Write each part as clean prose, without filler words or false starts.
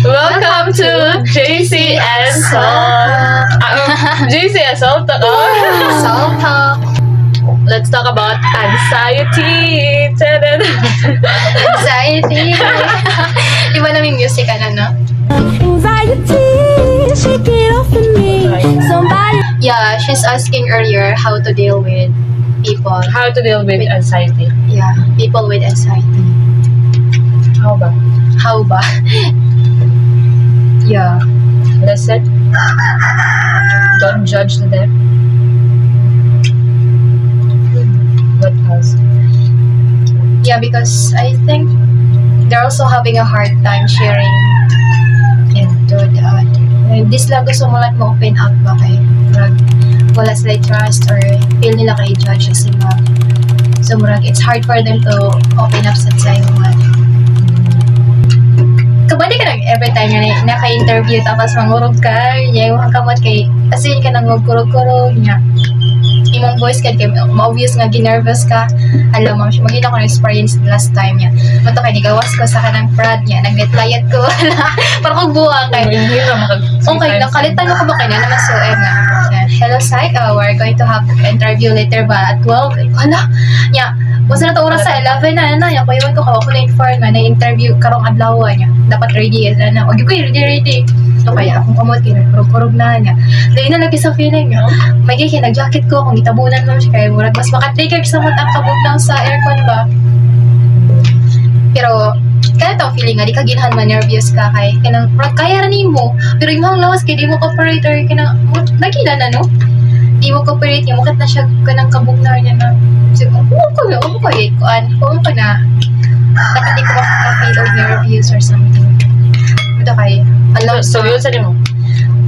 Welcome to JC and Salt. JC and Salt. Salt Talk. Let's talk about anxiety. Anxiety. Di ba namin music, no? Anxiety, shake it off of me. Somebody. Yeah, she's asking earlier how to deal with people. How to deal with anxiety. Yeah, people with anxiety. How ba? How ba? Yeah. Listen. Don't judge them. What else? Yeah, because I think they're also having a hard time sharing into the other. This lang gusto mo lang ma-open up ba kay wala sila trust or feel nila kay judge sila. So murag it's hard for them to open up sa sa'yo mo. Kabali ka lang every time nga naka-interview tapos mangurog ka, yung kamot kay asin ka nang magkurog-kurog niya. Imong voice ka kay ma-obvious nga ginervous ka. Alam mo, magina ko ng experience last time niya. Mato kay nigawas ko sa kanang prad niya, nag-netlayat ko. Para kong buwang kay. Okay, nakalitan ko ba kanya naman so nga. Hello Psych, we're going to have interview later ba at 12? Hala, niya. Basta na ito oras sa 11 na niya. Kaya ko ako na-inform nga na-interview karong adlaw niya. Dapat ready na. Huwag ko ready. So kaya akong kamot kurog-kurog na niya. Dahil na lagi sa feeling niya. May kaya nag-jacket ko kung itabunan mo siya. Kaya murag mas makatrigger sa mata ang kabog lang sa aircon ba. Pero kaya itong feeling nga, di ka ginahan ma-nervous ka kay kanang kaya rin mo. Pero yung mga lawas kaya di mo operator kanang nakila na no? Di mo cooperate niya, mukit na siya kanang kabog na niya na ako ko na dapat di ko maka-feel of nervous or something. Ito kay alam So yun sa mo?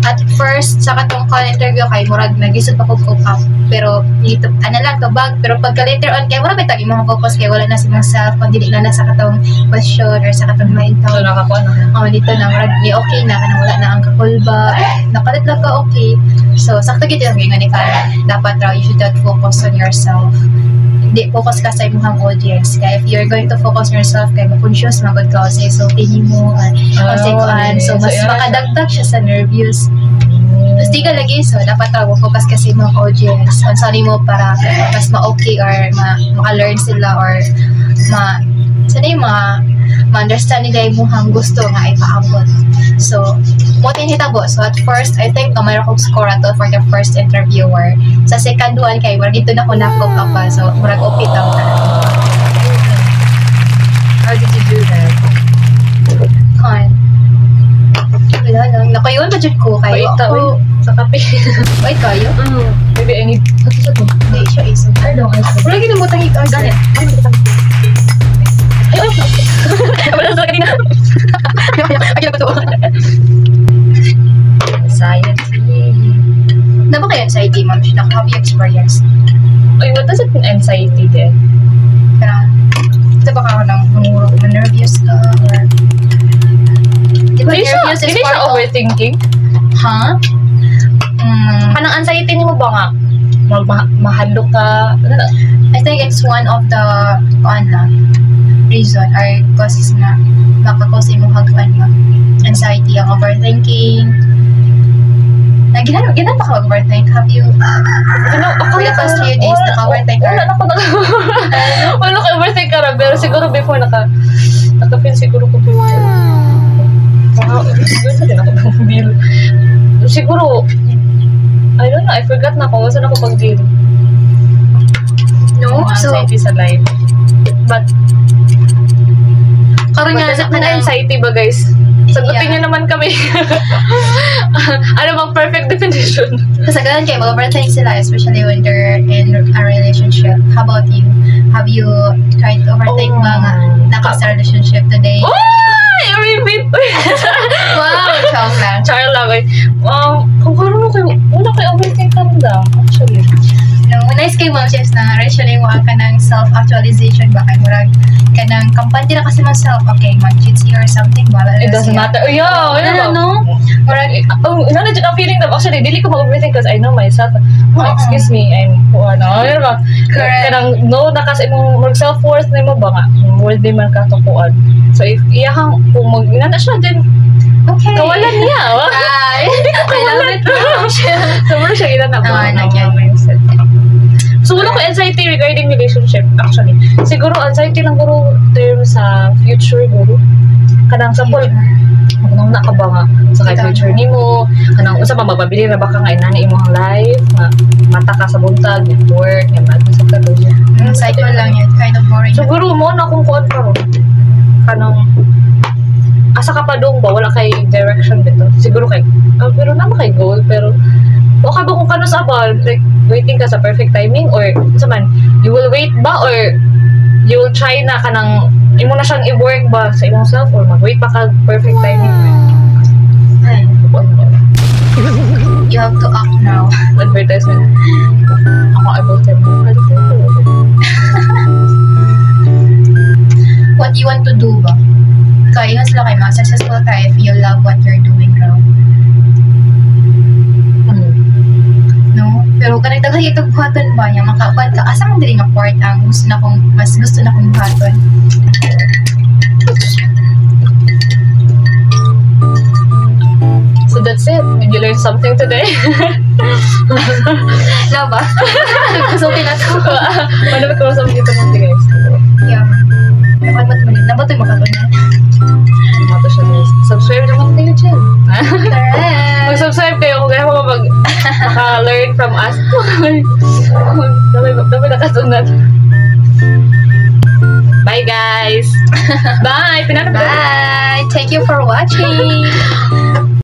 at first sa katong call interview kay murag nagisod pa ko cope up pero dito lang to bag pero pagka later on kay murag bitag imong focus kay wala na sa mga self kundi na sa katong question or sa katong mind So nakakuha na. dito na murag di okay na kanang wala na ang kakulba nakalit lang ka okay so sakto gid ang nga ni Kara dapat raw you should not focus on yourself hindi focus ka sa imong audience kaya if you're going to focus on yourself kay ma-conscious magod ka say so mo so mas makadagdag siya sa nervous mas di ka lagi so dapat raw focus ka sa imong audience kung saan mo para mas ma-okay or maka-learn sila or ma-understand nila yung muhang gusto nga ipaabot. So, mo tinitabo. So, at first, I think mayroon kong score ato for the first interviewer. Sa second one, kay murag dito na ko na-cope up pa. So, murag okay lang na. How did you do that? Wala lang. Nakayon pa dyan ko kayo. Wait, sa kape. Wait kayo? Maybe I need... Hindi siya isang. Wala ginamutang ikaw. Ganit. Wala sa kanina. Ay, ba ito? Anxiety. Na ba kayo anxiety, ma'am? Have you experienced? Ay, what does it mean anxiety then? Pero, ito ba ka nang nervous ka? Or... Di ba nervous is Hindi part siya of... overthinking? Ha? Anong anxiety mo ba nga? Mahalo ka? I think it's one of the reason or causes na makakause mo hagpan mo. Anxiety, ang overthinking. Ginan pa ka overthink? Have you for the past few days naka-overthink ka? Wala ka overthink ka na, pero siguro before naka-feel siguro ko before. Wow, siguro I don't know, I forgot na kung saan ako pag-deal. No? So, Anxiety sa life. But karon nga anxiety ba guys? Sagutin niyo naman kami. Ano bang perfect definition? Kasi ganun kayo, mag-overthink sila, especially when they're in a relationship. How about you? Have you tried to overthink ba nga naka-sa relationship today? I repeat. Wow, chow lang. Char lang eh. Kung karoon kayo, wala kayo overthink ka lang actually. No, nice kay Ma'am Chefs na actually wala ka ng self-actualization ba kay murag ka ng kampante na kasi self okay, mag-cheat or something ba? It doesn't matter. Yeah, no? Murag, na dyan ang feeling na actually, dili ko mag-overthink because I know myself. Excuse me, I'm ano ba? Correct. Kanang no na kasi mong self-worth na mo ba nga? Worthy man ka tukuan. So if iyahang kung mag-ina na siya din, okay. Kawalan niya, oh. Ay, I love it. Sobrang siya ilan na ba? Nagyan. So, wala ko anxiety regarding relationship, actually. Siguro, anxiety lang guro term sa future, guro. Kanang sa pol, kung na ka ba nga sa kay future ni mo, kanang usa pa mababili na baka nga inani imong life, nga mata ka sa buntag, work, nga mata sa kaduya. Cycle lang yun. Kind of boring. Siguro mo na kung kuan ka ro. Kanang asa ka pa dong ba wala kay direction dito. Siguro kay pero naman kay goal pero o ka ba kung kano sa ba like waiting ka sa perfect timing or sa man you will wait ba or you will try na kanang imo na siyang i-work ba sa imong self or mag-wait pa ka perfect timing. Ay, you have to act now. Advertisement. Ako about them. What you want to do ba? Kaya nga sila kayo mga successful ka if you love what you're doing now. No? Pero kanang daghan itong buhaton ba niya, makakuan ka, asa mong dili nga part ang mas gusto na kong buhaton. So that's it. Did you learn something today? Love ba? Nagkusulti na to. Ano ba ko sa mga dito guys? Yeah. Nabatoy makatunan. Mato siya guys. Subscribe naman kayo dyan. Correct. Mag-subscribe kayo kung kaya mo maka-learn from us. Dami nakasunod. Bye guys! Bye! Bye! Thank you for watching!